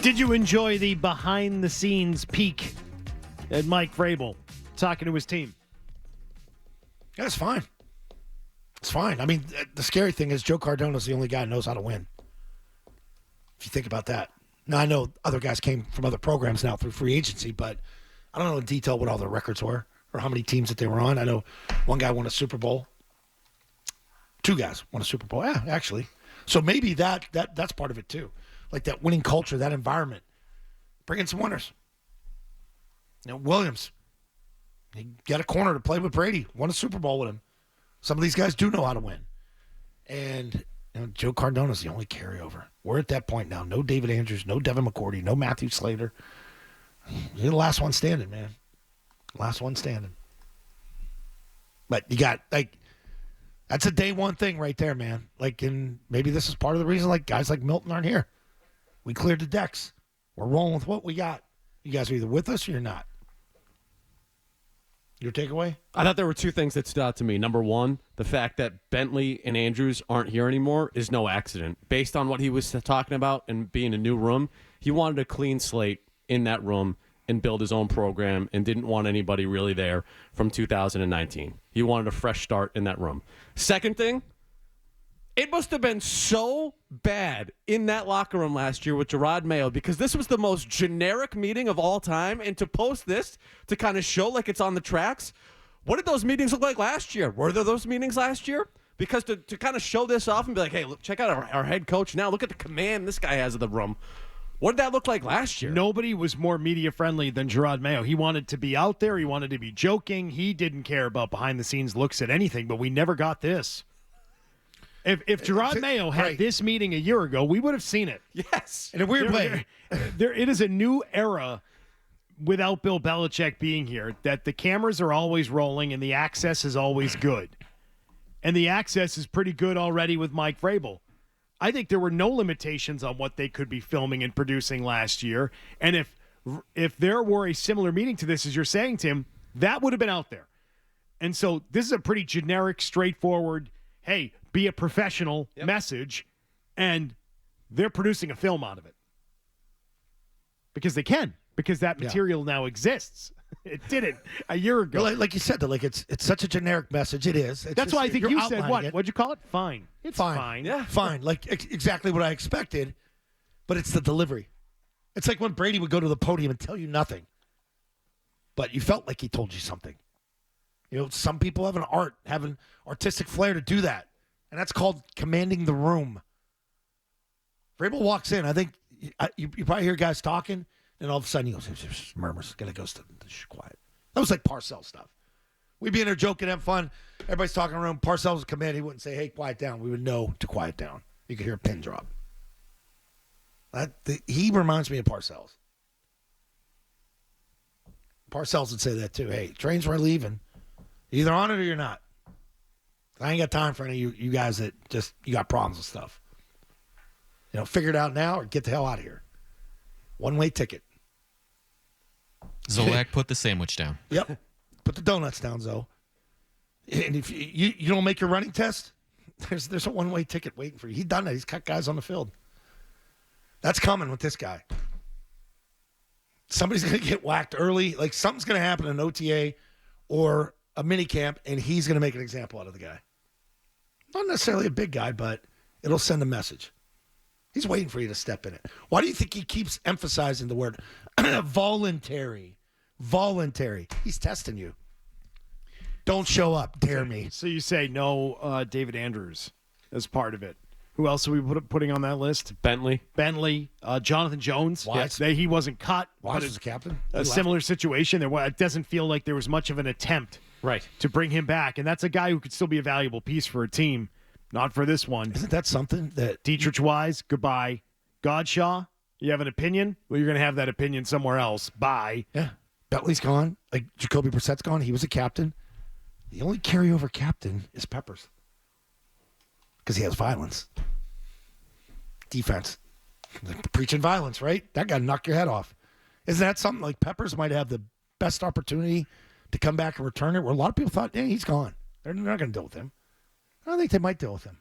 Did you enjoy the behind-the-scenes peek at Mike Vrabel talking to his team? Yeah, it's fine. It's fine. I mean, the scary thing is Joe Cardona's the only guy who knows how to win. If you think about that. Now, I know other guys came from other programs now through free agency, but I don't know in detail what all their records were or how many teams that they were on. I know one guy won a Super Bowl. Two guys won a Super Bowl. Yeah, actually. So maybe that's part of it too. Like that winning culture, that environment. Bring in some winners. Williams, he got a corner to play with Brady, won a Super Bowl with him. Some of these guys do know how to win. And Joe Cardona's the only carryover. We're at that point now. No David Andrews, no Devin McCourty, no Matthew Slater. You're the last one standing, man. Last one standing. But you got, that's a day one thing right there, man. And maybe this is part of the reason, guys like Milton aren't here. We cleared the decks. We're rolling with what we got. You guys are either with us or you're not. Your takeaway? I thought there were two things that stood out to me. Number one, the fact that Bentley and Andrews aren't here anymore is no accident. Based on what he was talking about and being a new room, he wanted a clean slate in that room and build his own program and didn't want anybody really there from 2019. He wanted a fresh start in that room. Second thing, it must have been so bad in that locker room last year with Gerard Mayo because this was the most generic meeting of all time. And to post this to kind of show like it's on the tracks, what did those meetings look like last year? Were there those meetings last year? Because to kind of show this off and be like, hey, look, check out our head coach now. Look at the command this guy has of the room. What did that look like last year? Nobody was more media-friendly than Gerard Mayo. He wanted to be out there. He wanted to be joking. He didn't care about behind-the-scenes looks at anything, but we never got this. If Gerard Mayo had this meeting a year ago, we would have seen it. Yes. In a weird way. It is a new era without Bill Belichick being here, that the cameras are always rolling and the access is always good. And the access is pretty good already with Mike Vrabel. I think there were no limitations on what they could be filming and producing last year. And if there were a similar meeting to this, as you're saying, Tim, that would have been out there. And so this is a pretty generic, straightforward, hey, be a professional message, and they're producing a film out of it. Because they can, because that material now exists. It didn't a year ago. Well, like you said, it's such a generic message. It is. That's why I think you said what? What'd you call it? Fine. It's fine. Yeah, fine. Exactly what I expected, but it's the delivery. It's like when Brady would go to the podium and tell you nothing, but you felt like he told you something. Some people have an artistic flair to do that, and that's called commanding the room. Vrabel walks in. I think you probably hear guys talking, and all of a sudden he goes, murmurs, goes to quiet. That was like Parcells stuff. We'd be in there joking, having fun. Everybody's talking around. Parcells would come in. He wouldn't say, hey, quiet down. We would know to quiet down. You could hear a pin drop. He reminds me of Parcells. Parcells would say that too. Hey, trains were leaving. You're either on it or you're not. I ain't got time for any of you guys that just, you got problems with stuff. Figure it out now or get the hell out of here. One-way ticket. Zolak, put the sandwich down. Yep. Put the donuts down, Zo. And if you don't make your running test, there's a one-way ticket waiting for you. He's done that. He's cut guys on the field. That's coming with this guy. Somebody's going to get whacked early. Something's going to happen in an OTA or a mini camp, and he's going to make an example out of the guy. Not necessarily a big guy, but it'll send a message. He's waiting for you to step in it. Why do you think he keeps emphasizing the word voluntary? Voluntary. He's testing you. Don't show up. Dare me. So you say no David Andrews as part of it. Who else are we putting on that list? Bentley, Jonathan Jones. Wise. He wasn't cut. Wise was the captain. A similar situation. It doesn't feel like there was much of an attempt to bring him back. And that's a guy who could still be a valuable piece for a team. Not for this one. Isn't that something that Dietrich Wise, goodbye. Godshaw, you have an opinion? Well, you're going to have that opinion somewhere else. Bye. Yeah. Bentley's gone. Jacoby Brissett's gone. He was a captain. The only carryover captain is Peppers. Because he has violence. Defense. Preaching violence, right? That guy knocked your head off. Isn't that something like Peppers might have the best opportunity to come back and return it? Where a lot of people thought, he's gone. They're not going to deal with him. I think they might deal with him.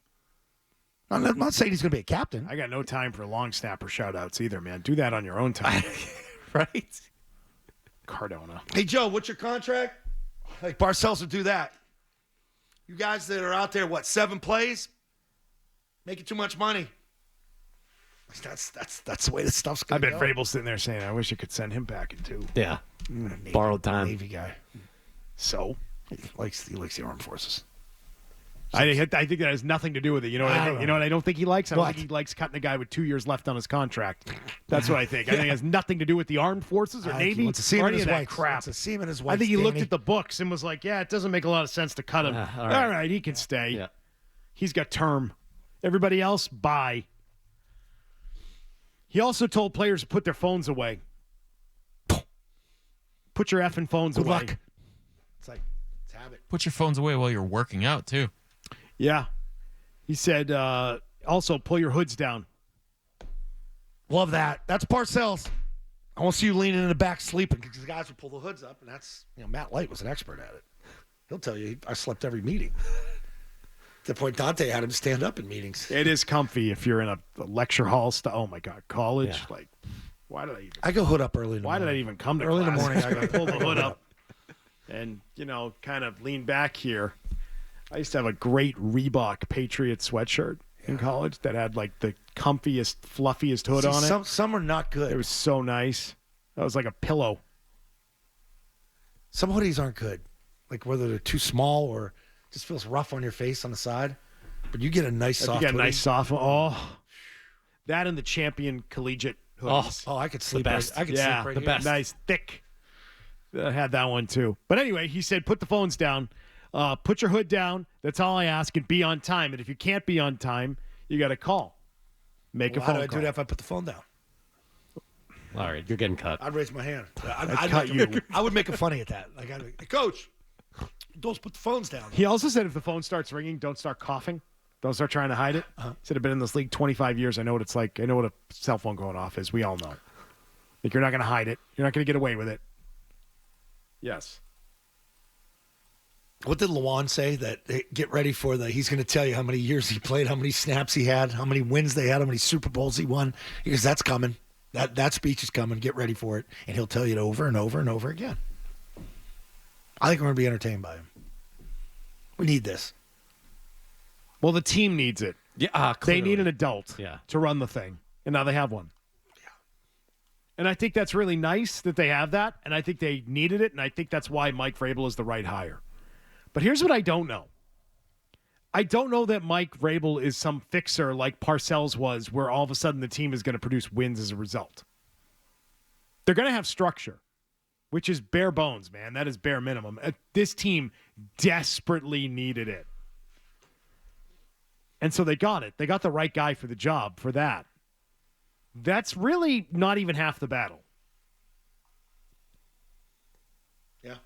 I'm not saying he's going to be a captain. I got no time for long snapper shout-outs either, man. Do that on your own time. Right? Cardona. Hey, Joe, what's your contract? Like Parcells would do that. You guys that are out there, 7 plays? Making too much money. That's the way this stuff's I going to bet go. Vrabel's sitting there saying, I wish I could send him back in two. Yeah. Navy, Borrowed time. Navy guy. So? He likes the armed forces. I think that has nothing to do with it. You know what I think? You know what I don't think he likes? I don't What? think he likes cutting a guy with 2 years left on his contract. That's what I think. I think it has nothing to do with the armed forces or I think he Navy wants to see him or in any his of that whites. crap. Wants to see him in his whites, I think he looked Danny. at the books and was like, yeah, it doesn't make a lot of sense to cut him. all All right. right, he can stay. Yeah. He's got term. Everybody else, bye. He also told players to put their phones away. Put your effing phones Good away. luck. It's like, it's habit. Put your phones away while you're working out, too. Yeah. He said, also pull your hoods down. Love that. That's Parcells. I want to see you leaning in the back sleeping because the guys will pull the hoods up, and that's, Matt Light was an expert at it. He'll tell you, I slept every meeting. At the point, Dante had him stand up in meetings. It is comfy if you're in a lecture hall. Oh, my God. College? Yeah. Like, why did I even... I go hood up early in the Why morning. did I even come to Early in the class? morning, I I go- pull the hood up and, kind of lean back here. I used to have a great Reebok Patriots sweatshirt in college that had, like, the comfiest, fluffiest hood See, on it. some are not good. It was so nice. That was like a pillow. Some hoodies aren't good. Like whether they're too small or just feels rough on your face on the side. But you get a nice If soft you got a hoodie. nice soft one. Oh, that and the Champion Collegiate hoodies. Oh, I could sleep best. right. I could Yeah, sleep right the here. best. nice, thick. I had that one too. But anyway, he said, put the phones down. Put your hood down. That's all I ask, and be on time. And if you can't be on time, you got to call. Make a Well, phone how do I call. do that if I put the phone down? All right, you're getting cut. I'd raise my hand. I'd cut you. I would make a funny at that. Like, I'd be, hey, Coach, don't put the phones down. He also said if the phone starts ringing, don't start coughing. Don't start trying to hide it. He said, I've been in this league 25 years. I know what it's like. I know what a cell phone going off is. We all know. Like, you're not going to hide it. You're not going to get away with it. Yes. What did Lawan say? That hey, get ready for he's going to tell you how many years he played, how many snaps he had, how many wins they had, how many Super Bowls he won. Because that's coming. That speech is coming. Get ready for it. And he'll tell you it over and over and over again. I think we're going to be entertained by him. We need this. Well, the team needs it. Yeah, They need clearly. an adult Yeah. to run the thing. And now they have one. Yeah. And I think that's really nice that they have that. And I think they needed it. And I think that's why Mike Vrabel is the right hire. But here's what I don't know. I don't know that Mike Vrabel is some fixer like Parcells was, where all of a sudden the team is going to produce wins as a result. They're going to have structure, which is bare bones, man. That is bare minimum. This team desperately needed it. And so they got it. They got the right guy for the job for that. That's really not even half the battle. Yeah.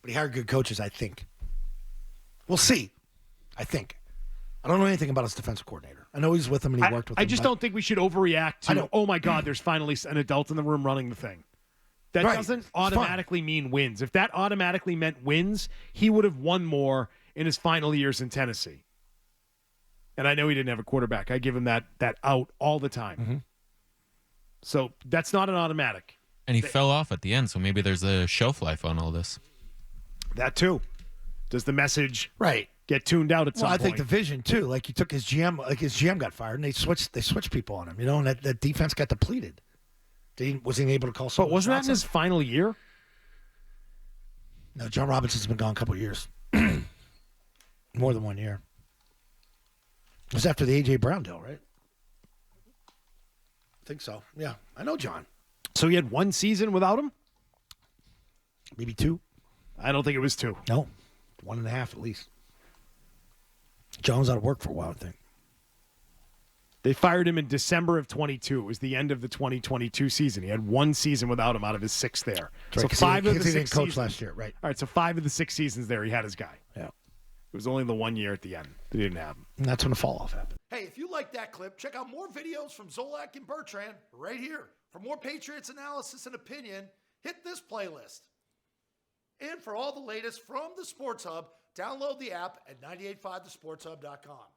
But he hired good coaches, I think. We'll see. I think. I don't know anything about his defensive coordinator. I know he's with him and he worked with him. I just but- don't think we should overreact I to, don't- oh my God, there's finally an adult in the room running the thing. That Right. doesn't It's fine. automatically mean wins. If that automatically meant wins, he would have won more in his final years in Tennessee. And I know he didn't have a quarterback. I give him that out all the time. Mm-hmm. So that's not an automatic. And he fell off at the end, so maybe there's a shelf life on all this. That too. Does the message Right. get tuned out at some Well, I point? think the vision too. Like he took his GM, his GM got fired, and they switched people on him. And that defense got depleted. Wasn't able to call. But wasn't that in his final year? No, John Robinson's been gone a couple of years, more than 1 year. It was after the AJ Brown deal, right? I think so. Yeah, I know John. So he had one season without him? Maybe 2. I don't think it was 2. No, 1.5 at least. John was out of work for a while, I think. They fired him in December of 22. It was the end of the 2022 season. He had one season without him out of his 6 there. Right, So 'cause 5 of the he 6 didn't coach seasons. last year, right? All right, so 5 of the 6 seasons there, he had his guy. Yeah. It was only the 1 year at the end that he didn't have him. And that's when the fall off happened. Hey, if you like that clip, check out more videos from Zolak and Bertrand right here. For more Patriots analysis and opinion, hit this playlist. And for all the latest from the Sports Hub, Download the app at 985thesportshub.com.